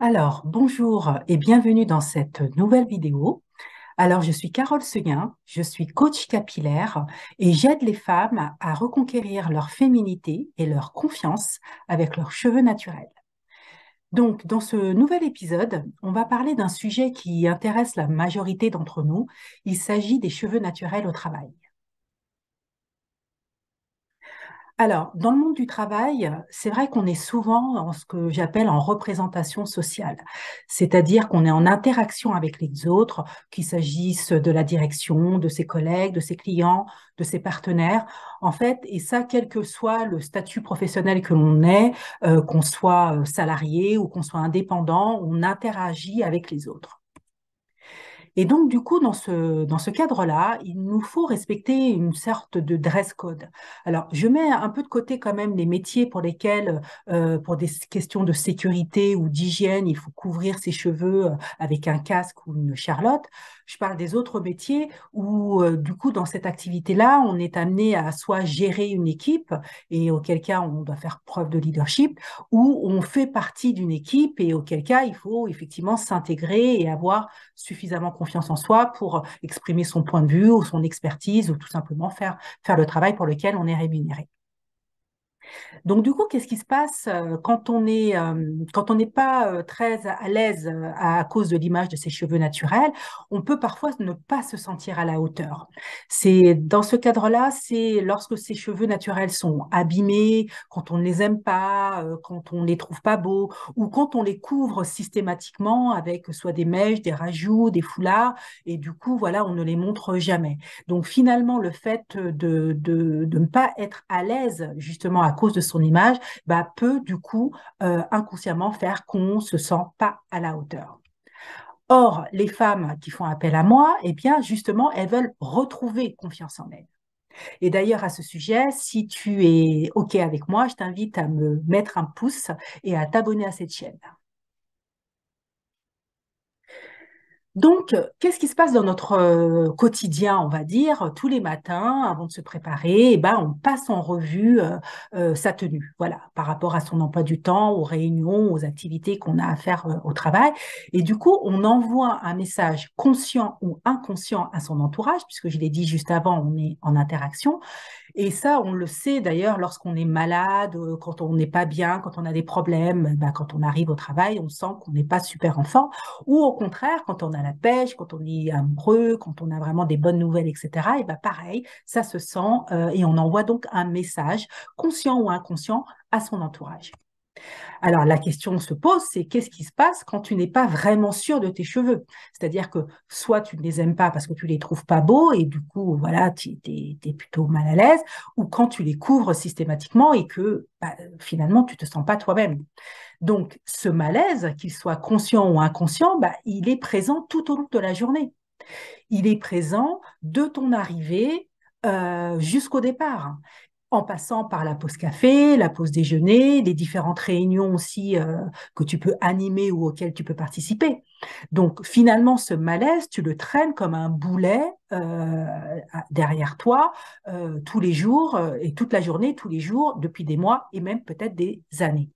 Alors, bonjour et bienvenue dans cette nouvelle vidéo. Alors, je suis Carole Seguin, je suis coach capillaire et j'aide les femmes à reconquérir leur féminité et leur confiance avec leurs cheveux naturels. Donc, dans ce nouvel épisode, on va parler d'un sujet qui intéresse la majorité d'entre nous. Il s'agit des cheveux naturels au travail. Alors, dans le monde du travail, c'est vrai qu'on est souvent en ce que j'appelle en représentation sociale, c'est-à-dire qu'on est en interaction avec les autres, qu'il s'agisse de la direction, de ses collègues, de ses clients, de ses partenaires, en fait, et ça, quel que soit le statut professionnel que l'on ait, qu'on soit salarié ou qu'on soit indépendant, on interagit avec les autres. Et donc, du coup, dans ce cadre-là, il nous faut respecter une sorte de dress code. Alors, je mets un peu de côté quand même les métiers pour lesquels, pour des questions de sécurité ou d'hygiène, il faut couvrir ses cheveux avec un casque ou une charlotte. Je parle des autres métiers où, du coup, dans cette activité-là, on est amené à soit gérer une équipe, et auquel cas on doit faire preuve de leadership, ou on fait partie d'une équipe, et auquel cas il faut effectivement s'intégrer et avoir suffisamment confiance en soi pour exprimer son point de vue ou son expertise ou tout simplement faire le travail pour lequel on est rémunéré. Donc du coup, qu'est-ce qui se passe quand on n'est pas très à l'aise à cause de l'image de ses cheveux naturels? On peut parfois ne pas se sentir à la hauteur. C'est dans ce cadre-là, c'est lorsque ses cheveux naturels sont abîmés, quand on ne les aime pas, quand on ne les trouve pas beaux, ou quand on les couvre systématiquement avec soit des mèches, des rajouts, des foulards, et du coup, voilà, on ne les montre jamais. Donc finalement, le fait de ne pas être à l'aise justement à cause de son image, bah, peut du coup inconsciemment faire qu'on ne se sent pas à la hauteur. Or, les femmes qui font appel à moi, eh bien justement, elles veulent retrouver confiance en elles. Et d'ailleurs, à ce sujet, si tu es OK avec moi, je t'invite à me mettre un pouce et à t'abonner à cette chaîne. Donc, qu'est-ce qui se passe dans notre quotidien, on va dire, tous les matins, avant de se préparer, eh ben, on passe en revue sa tenue, voilà, par rapport à son emploi du temps, aux réunions, aux activités qu'on a à faire au travail. Et du coup, on envoie un message conscient ou inconscient à son entourage, puisque je l'ai dit juste avant, on est en interaction. Et ça, on le sait d'ailleurs lorsqu'on est malade, quand on n'est pas bien, quand on a des problèmes, ben, quand on arrive au travail, on sent qu'on n'est pas super en forme. Ou au contraire, quand on a la pêche, quand on est amoureux, quand on a vraiment des bonnes nouvelles, etc., et ben pareil, ça se sent et on envoie donc un message, conscient ou inconscient, à son entourage. Alors, la question se pose, c'est qu'est-ce qui se passe quand tu n'es pas vraiment sûr de tes cheveux? C'est-à-dire que soit tu ne les aimes pas parce que tu les trouves pas beaux et du coup, voilà, tu es plutôt mal à l'aise, ou quand tu les couvres systématiquement et que bah, finalement, tu te sens pas toi-même. Donc, ce malaise, qu'il soit conscient ou inconscient, bah, il est présent tout au long de la journée. Il est présent de ton arrivée jusqu'au départ, en passant par la pause café, la pause déjeuner, les différentes réunions aussi que tu peux animer ou auxquelles tu peux participer. Donc finalement, ce malaise, tu le traînes comme un boulet derrière toi tous les jours et toute la journée, tous les jours, depuis des mois et même peut-être des années.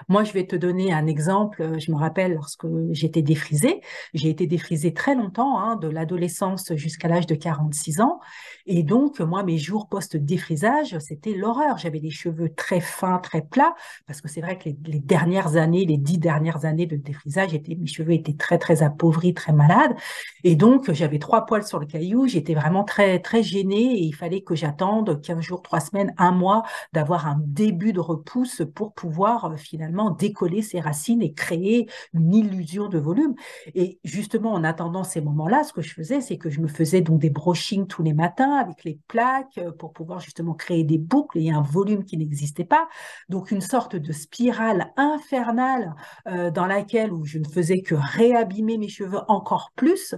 Moi, je vais te donner un exemple. Je me rappelle lorsque j'étais défrisée. J'ai été défrisée très longtemps, hein, de l'adolescence jusqu'à l'âge de 46 ans. Et donc, moi, mes jours post-défrisage, c'était l'horreur. J'avais des cheveux très fins, très plats, parce que c'est vrai que les dernières années, les 10 dernières années de défrisage, mes cheveux étaient très, très appauvris, très malades. Et donc, j'avais 3 poils sur le caillou. J'étais vraiment très, très gênée et il fallait que j'attende 15 jours, 3 semaines, un mois d'avoir un début de repousse pour pouvoir finalement décoller ses racines et créer une illusion de volume. Et justement, en attendant ces moments-là, ce que je faisais, c'est que je me faisais donc des brushings tous les matins avec les plaques pour pouvoir justement créer des boucles et un volume qui n'existait pas. Donc une sorte de spirale infernale dans laquelle où je ne faisais que réabîmer mes cheveux encore plus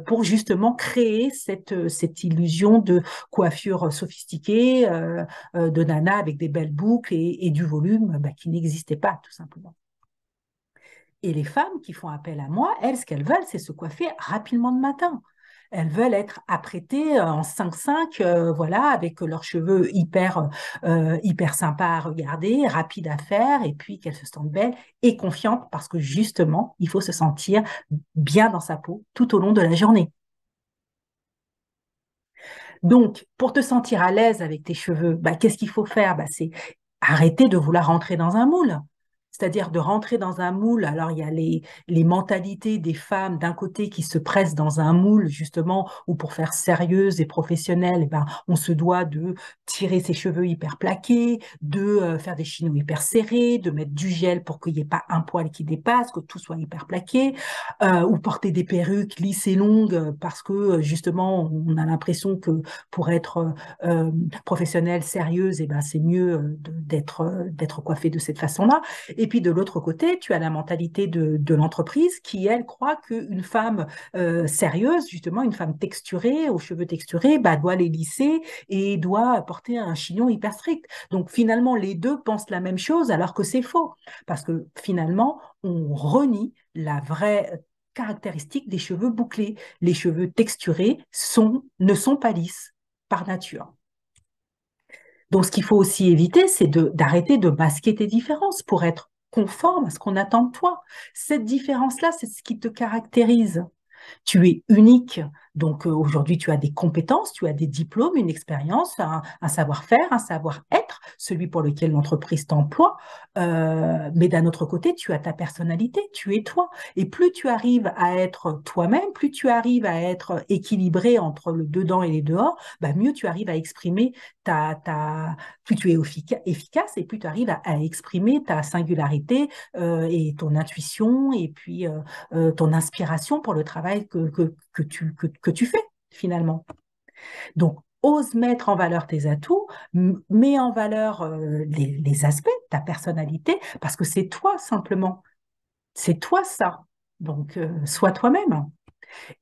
pour justement créer cette illusion de coiffure sophistiquée, de nana avec des belles boucles et du volume bah, qui n'existait pas, tout simplement. Et les femmes qui font appel à moi, elles, ce qu'elles veulent, c'est se coiffer rapidement le matin. Elles veulent être apprêtées en 5-5, voilà, avec leurs cheveux hyper sympas à regarder, rapides à faire, et puis qu'elles se sentent belles et confiantes parce que justement, il faut se sentir bien dans sa peau tout au long de la journée. Donc, pour te sentir à l'aise avec tes cheveux, bah, qu'est-ce qu'il faut faire? Bah, c'est arrêter de vouloir rentrer dans un moule. C'est-à-dire de rentrer dans un moule. Alors, il y a les mentalités des femmes d'un côté qui se pressent dans un moule, justement, où pour faire sérieuse et professionnelle, eh ben, on se doit de tirer ses cheveux hyper plaqués, de faire des chinos hyper serrés, de mettre du gel pour qu'il n'y ait pas un poil qui dépasse, que tout soit hyper plaqué, ou porter des perruques lisses et longues parce que, justement, on a l'impression que pour être professionnelle, sérieuse, eh ben, c'est mieux d'être coiffée de cette façon-là. Et puis de l'autre côté, tu as la mentalité de l'entreprise qui, elle, croit qu'une femme sérieuse, justement, une femme texturée, aux cheveux texturés, bah, doit les lisser et doit porter un chignon hyper strict. Donc finalement, les deux pensent la même chose alors que c'est faux. Parce que finalement, on renie la vraie caractéristique des cheveux bouclés. Les cheveux texturés ne sont pas lisses par nature. Donc, ce qu'il faut aussi éviter, c'est d'arrêter de masquer tes différences pour être conforme à ce qu'on attend de toi. Cette différence-là, c'est ce qui te caractérise. Tu es unique. Donc aujourd'hui, tu as des compétences, tu as des diplômes, une expérience, un savoir-faire, un savoir-être, celui pour lequel l'entreprise t'emploie. Mais d'un autre côté, tu as ta personnalité, tu es toi. Et plus tu arrives à être toi-même, plus tu arrives à être équilibré entre le dedans et les dehors, bah mieux tu arrives à exprimer plus tu es efficace et plus tu arrives à exprimer ta singularité et ton intuition et puis ton inspiration pour le travail que tu fais finalement. Donc, ose mettre en valeur tes atouts, mets en valeur les aspects de ta personnalité, parce que c'est toi simplement, c'est toi ça. Donc, sois toi-même.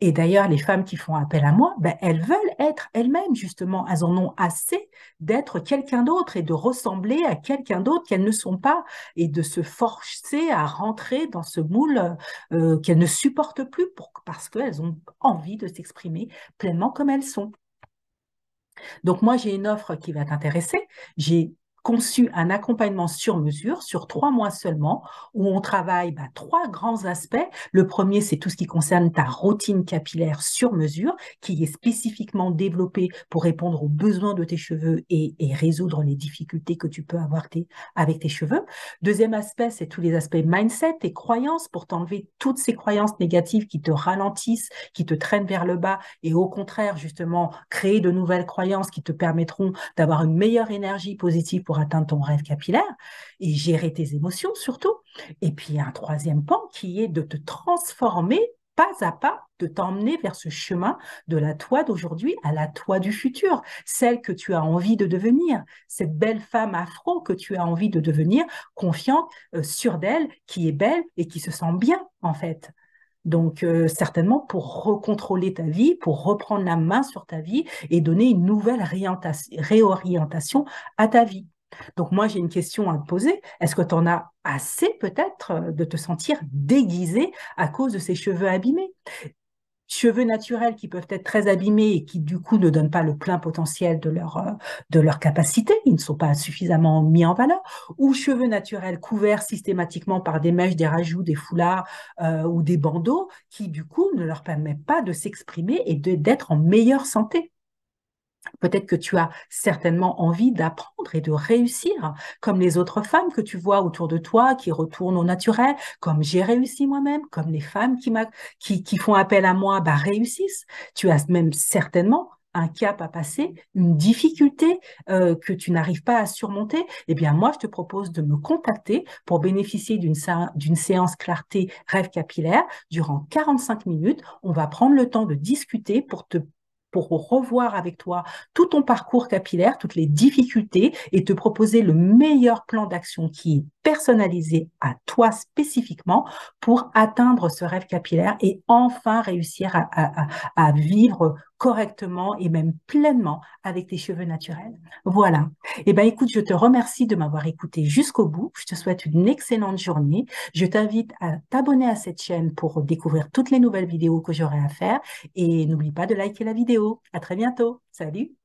Et d'ailleurs, les femmes qui font appel à moi, ben, elles veulent être elles-mêmes, justement. Elles en ont assez d'être quelqu'un d'autre et de ressembler à quelqu'un d'autre qu'elles ne sont pas et de se forcer à rentrer dans ce moule qu'elles ne supportent plus parce qu'elles ont envie de s'exprimer pleinement comme elles sont. Donc moi, j'ai une offre qui va t'intéresser. J'ai conçu un accompagnement sur mesure, sur 3 mois seulement, où on travaille bah, 3 grands aspects. Le premier, c'est tout ce qui concerne ta routine capillaire sur mesure, qui est spécifiquement développée pour répondre aux besoins de tes cheveux et résoudre les difficultés que tu peux avoir avec tes cheveux. Deuxième aspect, c'est tous les aspects mindset, tes croyances, pour t'enlever toutes ces croyances négatives qui te ralentissent, qui te traînent vers le bas, et au contraire, justement, créer de nouvelles croyances qui te permettront d'avoir une meilleure énergie positive pour atteindre ton rêve capillaire et gérer tes émotions surtout. Et puis, il y a un troisième pan qui est de te transformer pas à pas, de t'emmener vers ce chemin de la toi d'aujourd'hui à la toi du futur, celle que tu as envie de devenir, cette belle femme afro que tu as envie de devenir, confiante, sûre d'elle, qui est belle et qui se sent bien en fait. Donc, certainement pour recontrôler ta vie, pour reprendre la main sur ta vie et donner une nouvelle réorientation à ta vie. Donc, moi, j'ai une question à te poser. Est-ce que tu en as assez peut-être de te sentir déguisée à cause de ces cheveux abîmés? Cheveux naturels qui peuvent être très abîmés et qui du coup ne donnent pas le plein potentiel de leur capacité, ils ne sont pas suffisamment mis en valeur, ou cheveux naturels couverts systématiquement par des mèches, des rajouts, des foulards ou des bandeaux qui du coup ne leur permettent pas de s'exprimer et d'être en meilleure santé. Peut-être que tu as certainement envie d'apprendre et de réussir, comme les autres femmes que tu vois autour de toi qui retournent au naturel, comme j'ai réussi moi-même, comme les femmes qui font appel à moi bah, réussissent. Tu as même certainement un cap à passer, une difficulté que tu n'arrives pas à surmonter. Eh bien, moi, je te propose de me contacter pour bénéficier d'une séance clarté rêve capillaire durant 45 minutes. On va prendre le temps de discuter pour revoir avec toi tout ton parcours capillaire, toutes les difficultés et te proposer le meilleur plan d'action qui est personnalisé à toi spécifiquement pour atteindre ce rêve capillaire et enfin réussir à vivre correctement et même pleinement avec tes cheveux naturels. Voilà. Eh ben, écoute, je te remercie de m'avoir écouté jusqu'au bout. Je te souhaite une excellente journée. Je t'invite à t'abonner à cette chaîne pour découvrir toutes les nouvelles vidéos que j'aurai à faire et n'oublie pas de liker la vidéo. À très bientôt. Salut!